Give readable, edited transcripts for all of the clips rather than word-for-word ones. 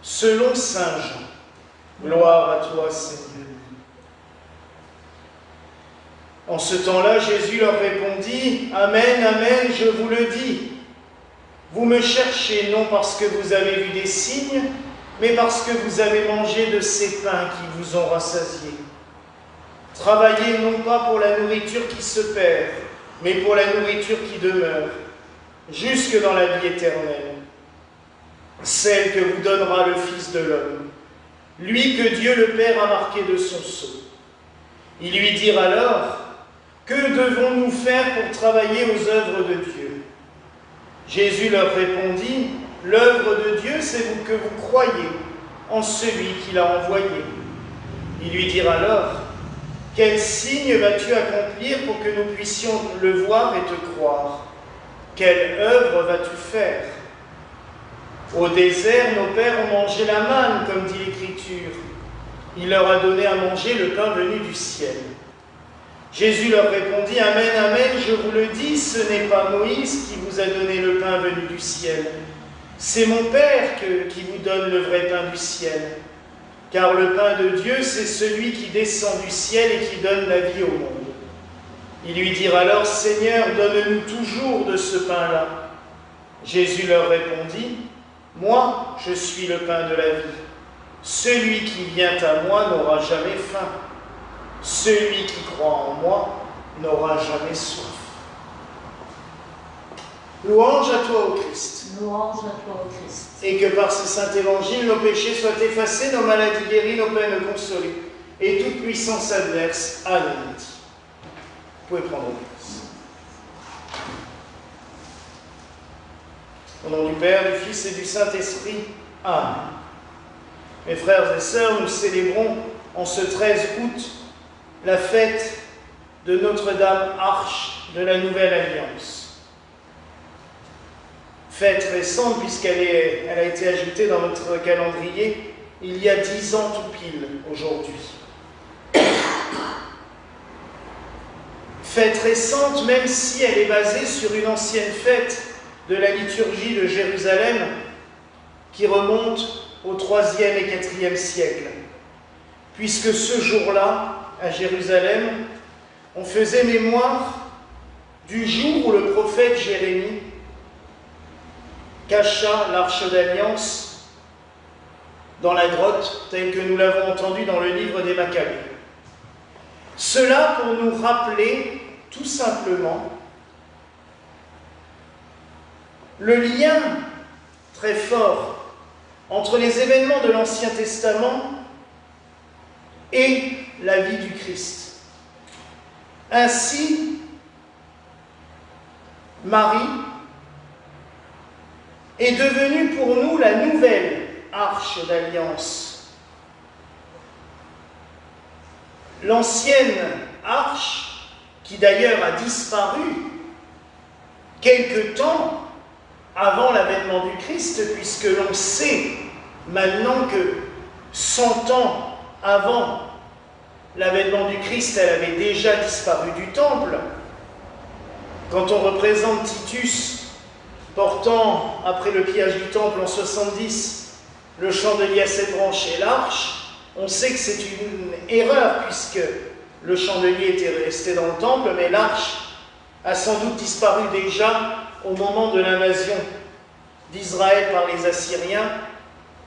selon saint Jean. Gloire à toi, Seigneur. En ce temps-là, Jésus leur répondit, « Amen, amen, je vous le dis. Vous me cherchez non parce que vous avez vu des signes, mais parce que vous avez mangé de ces pains qui vous ont rassasiés. Travaillez non pas pour la nourriture qui se perd, mais pour la nourriture qui demeure, jusque dans la vie éternelle, celle que vous donnera le Fils de l'homme, lui que Dieu le Père a marqué de son sceau. » Ils lui dirent alors, « Que devons-nous faire pour travailler aux œuvres de Dieu ?» Jésus leur répondit, « L'œuvre de Dieu, c'est que vous croyez en celui qui l'a envoyé. » Ils lui dirent alors, « Quel signe vas-tu accomplir pour que nous puissions le voir et te croire? Quelle œuvre vas-tu faire? Au désert, nos pères ont mangé la manne, comme dit l'Écriture. Il leur a donné à manger le pain venu du ciel. » Jésus leur répondit, « Amen, amen, je vous le dis, ce n'est pas Moïse qui vous a donné le pain venu du ciel. C'est mon Père qui vous donne le vrai pain du ciel. Car le pain de Dieu, c'est celui qui descend du ciel et qui donne la vie au monde. » Ils lui dirent alors, « Seigneur, donne-nous toujours de ce pain-là. » Jésus leur répondit, « Moi, je suis le pain de la vie. Celui qui vient à moi n'aura jamais faim. Celui qui croit en moi n'aura jamais soif. » Louange à toi, ô Christ. Louange à toi, ô Christ. Et que par ce saint évangile, nos péchés soient effacés, nos maladies guéries, nos peines consolées, et toute puissance adverse anéantie. Vous pouvez prendre place. Au nom du Père, du Fils et du Saint-Esprit. Amen. Mes frères et sœurs, nous célébrons en ce 13 août la fête de Notre-Dame Arche de la Nouvelle Alliance. Fête récente puisqu'elle a été ajoutée dans notre calendrier il y a 10 ans tout pile aujourd'hui. Fête récente même si elle est basée sur une ancienne fête de la liturgie de Jérusalem qui remonte au IIIe et IVe siècle, puisque ce jour-là, à Jérusalem, on faisait mémoire du jour où le prophète Jérémie cacha l'arche d'alliance dans la grotte, telle que nous l'avons entendu dans le livre des Maccabées. Cela pour nous rappeler, tout simplement, le lien très fort entre les événements de l'Ancien Testament et la vie du Christ. Ainsi, Marie est devenue pour nous la nouvelle arche d'alliance. L'ancienne arche, qui d'ailleurs a disparu quelque temps avant l'avènement du Christ, puisque l'on sait maintenant que 100 ans avant l'avènement du Christ, elle avait déjà disparu du temple. Quand on représente Titus portant, après le pillage du temple en 70, le chandelier à 7 branches et l'arche, on sait que c'est une erreur, puisque le chandelier était resté dans le temple, mais l'arche a sans doute disparu déjà au moment de l'invasion d'Israël par les Assyriens,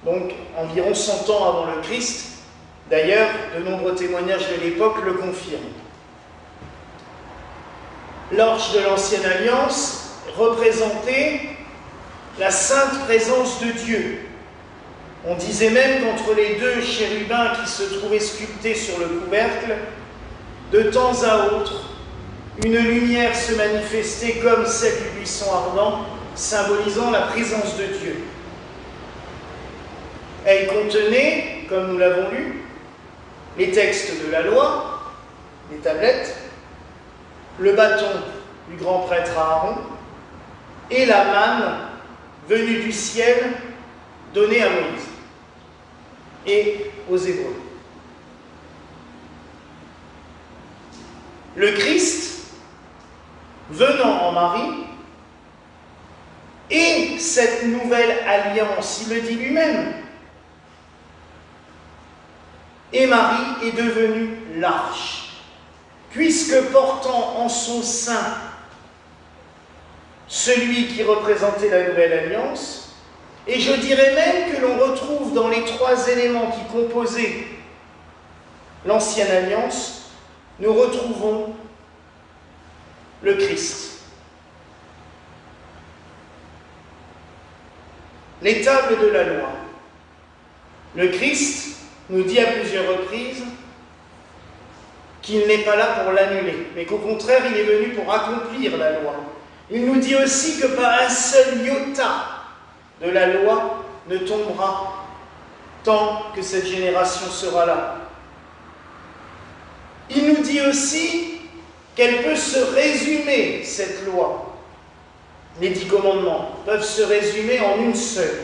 donc environ 100 ans avant le Christ. D'ailleurs, de nombreux témoignages de l'époque le confirment. L'arche de l'Ancienne Alliance représentait la sainte présence de Dieu. On disait même qu'entre les deux chérubins qui se trouvaient sculptés sur le couvercle, de temps à autre, une lumière se manifestait comme celle du buisson ardent, symbolisant la présence de Dieu. Elle contenait, comme nous l'avons lu, les textes de la loi, les tablettes, le bâton du grand prêtre Aaron et la manne venue du ciel donnée à Moïse et aux Hébreux. Le Christ, venant en Marie, et cette nouvelle alliance, il le dit lui-même, Et Marie est devenue l'arche, puisque portant en son sein celui qui représentait la nouvelle alliance, et je dirais même que l'on retrouve dans les trois éléments qui composaient l'ancienne alliance, nous retrouvons le Christ. Les tables de la loi. Le Christ nous dit à plusieurs reprises qu'il n'est pas là pour l'annuler, mais qu'au contraire, il est venu pour accomplir la loi. Il nous dit aussi que pas un seul iota de la loi ne tombera tant que cette génération sera là. Il nous dit aussi qu'elle peut se résumer, cette loi. Les 10 commandements peuvent se résumer en une seule.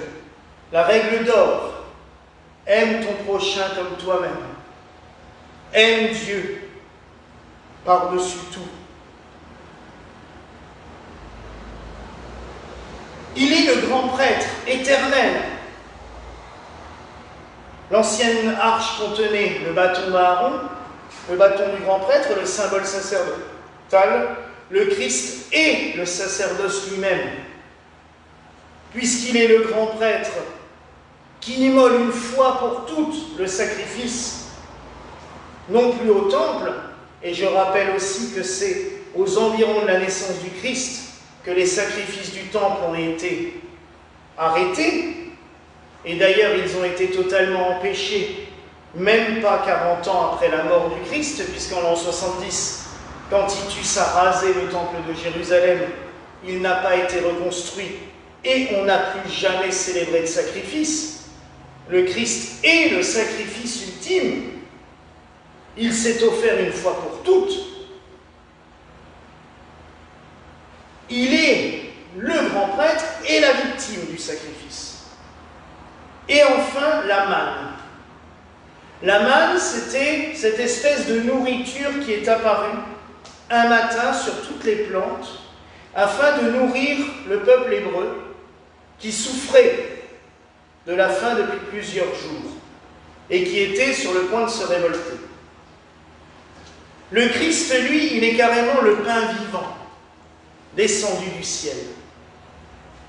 La règle d'or, aime ton prochain comme toi-même. Aime Dieu par-dessus tout. Il est le grand prêtre éternel. L'ancienne arche contenait le bâton d'Aaron, le bâton du grand prêtre, le symbole sacerdotal. Le Christ est le sacerdoce lui-même, puisqu'il est le grand prêtre qui immole une fois pour toutes le sacrifice, non plus au temple, et je rappelle aussi que c'est aux environs de la naissance du Christ que les sacrifices du temple ont été arrêtés, et d'ailleurs ils ont été totalement empêchés, même pas 40 ans après la mort du Christ, puisqu'en l'an 70, quand Titus a rasé le temple de Jérusalem, il n'a pas été reconstruit, et on n'a plus jamais célébré de sacrifice. Le Christ est le sacrifice ultime. Il s'est offert une fois pour toutes. Il est le grand prêtre et la victime du sacrifice. Et enfin, la manne. La manne, c'était cette espèce de nourriture qui est apparue un matin sur toutes les plantes, afin de nourrir le peuple hébreu qui souffrait de la faim depuis plusieurs jours et qui était sur le point de se révolter. Le Christ, lui, il est carrément le pain vivant, descendu du ciel.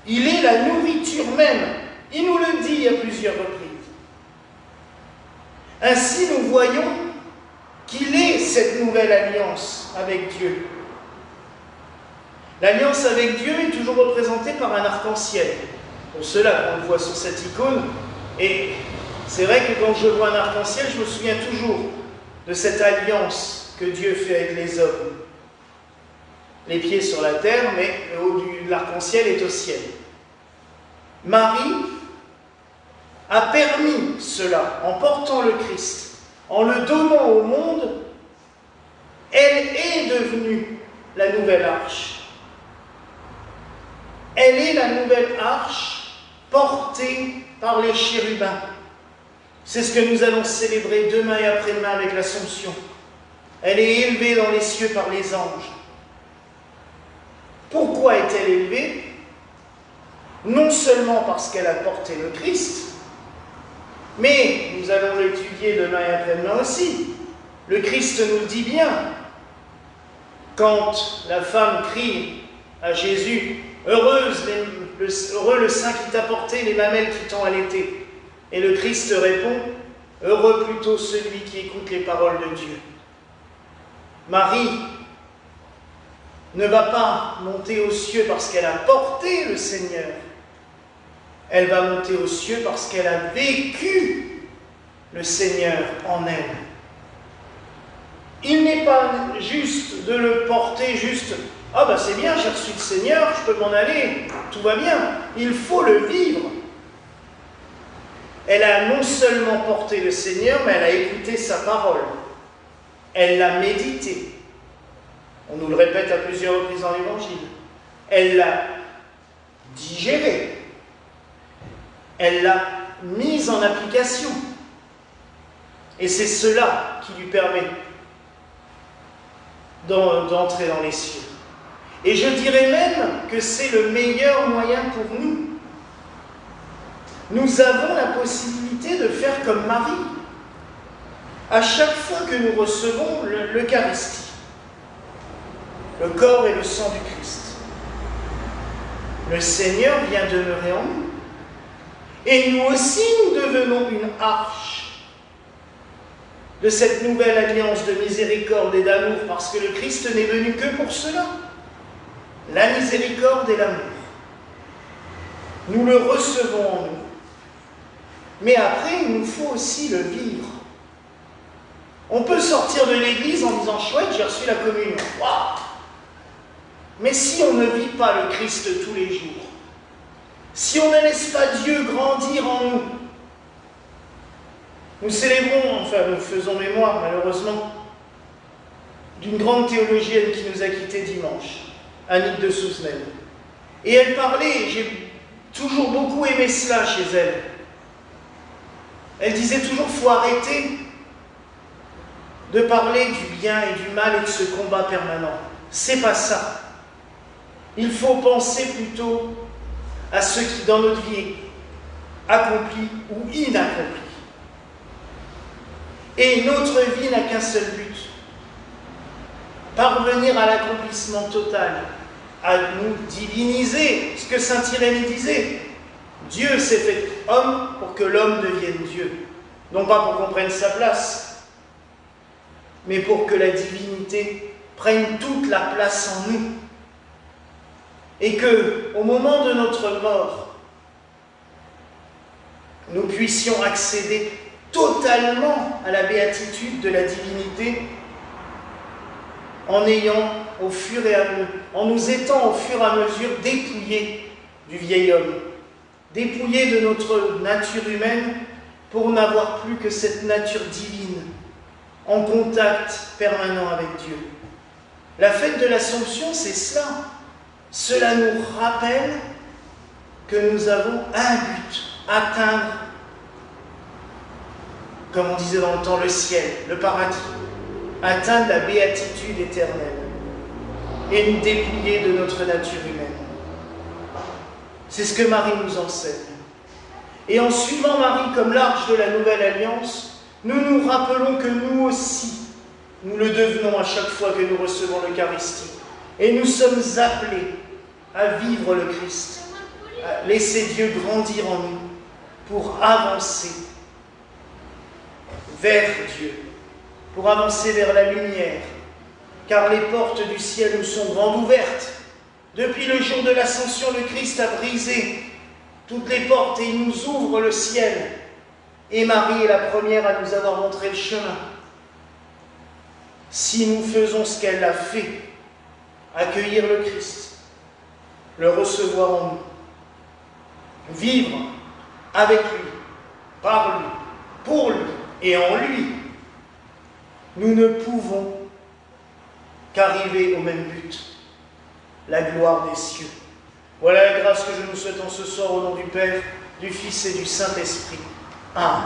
Il est la nourriture même. Il nous le dit à plusieurs reprises. Ainsi, nous voyons qu'il est cette nouvelle alliance avec Dieu. L'alliance avec Dieu est toujours représentée par un arc-en-ciel. Pour cela qu'on le voit sur cette icône. Et c'est vrai que quand je vois un arc-en-ciel, je me souviens toujours de cette alliance que Dieu fait avec les hommes. Les pieds sur la terre, mais le haut de l'arc-en-ciel est au ciel. Marie a permis cela en portant le Christ, en le donnant au monde. Elle est devenue la nouvelle arche. Elle est la nouvelle arche portée par les chérubins. C'est ce que nous allons célébrer demain et après-demain avec l'Assomption. Elle est élevée dans les cieux par les anges. Pourquoi est-elle élevée? Non seulement parce qu'elle a porté le Christ, mais nous allons l'étudier demain et après-demain aussi. Le Christ nous dit bien, quand la femme crie à Jésus, « Heureux le sein qui t'a porté, les mamelles qui t'ont allaité. » Et le Christ répond, « Heureux plutôt celui qui écoute les paroles de Dieu. » Marie ne va pas monter aux cieux parce qu'elle a porté le Seigneur. Elle va monter aux cieux parce qu'elle a vécu le Seigneur en elle. Il n'est pas juste de le porter juste « Ah ben c'est bien, j'ai reçu le Seigneur, je peux m'en aller, tout va bien. » Il faut le vivre. Elle a non seulement porté le Seigneur, mais elle a écouté sa parole. Elle l'a médité. On nous le répète à plusieurs reprises dans l'Évangile. Elle l'a digéré. Elle l'a mise en application. Et c'est cela qui lui permet d'entrer dans les cieux. Et je dirais même que c'est le meilleur moyen pour nous. Nous avons la possibilité de faire comme Marie. à chaque fois que nous recevons l'Eucharistie, le corps et le sang du Christ. Le Seigneur vient demeurer en nous. Et nous aussi, nous devenons une arche de cette nouvelle alliance de miséricorde et d'amour, parce que le Christ n'est venu que pour cela. La miséricorde et l'amour. Nous le recevons en nous. Mais après, il nous faut aussi le vivre. On peut sortir de l'église en disant « Chouette, j'ai reçu la communion. Waouh !» Mais si on ne vit pas le Christ tous les jours, si on ne laisse pas Dieu grandir en nous, nous célébrons, enfin nous faisons mémoire malheureusement, d'une grande théologienne qui nous a quittés dimanche, Annick de Souzenel. Et elle parlait, j'ai toujours beaucoup aimé cela chez elle. Elle disait toujours, il faut arrêter de parler du bien et du mal et de ce combat permanent. C'est pas ça. Il faut penser plutôt à ce qui dans notre vie est accompli ou inaccompli. Et notre vie n'a qu'un seul but, parvenir à l'accomplissement total, à nous diviniser, ce que saint Irénée disait. Dieu s'est fait homme pour que l'homme devienne Dieu. Non pas pour qu'on prenne sa place, mais pour que la divinité prenne toute la place en nous. Et que, au moment de notre mort, nous puissions accéder totalement à la béatitude de la divinité en ayant au fur et à mesure, en nous étant au fur et à mesure dépouillés du vieil homme, dépouillés de notre nature humaine pour n'avoir plus que cette nature divine en contact permanent avec Dieu. La fête de l'Assomption, c'est cela. Cela nous rappelle que nous avons un but, atteindre, comme on disait dans le temps, le ciel, le paradis, atteindre la béatitude éternelle et nous dépouiller de notre nature humaine. C'est ce que Marie nous enseigne. Et en suivant Marie comme l'arche de la Nouvelle Alliance, nous nous rappelons que nous aussi, nous le devenons à chaque fois que nous recevons l'Eucharistie. Et nous sommes appelés à vivre le Christ, à laisser Dieu grandir en nous pour avancer vers Dieu, pour avancer vers la lumière, car les portes du ciel nous sont grandes ouvertes. Depuis le jour de l'Ascension, le Christ a brisé toutes les portes et il nous ouvre le ciel. Et Marie est la première à nous avoir montré le chemin. Si nous faisons ce qu'elle a fait, accueillir le Christ, le recevoir en nous, vivre avec lui, par lui, pour lui et en lui, nous ne pouvons qu'arriver au même but, la gloire des cieux. Voilà la grâce que je nous souhaite en ce soir au nom du Père, du Fils et du Saint-Esprit. Amen.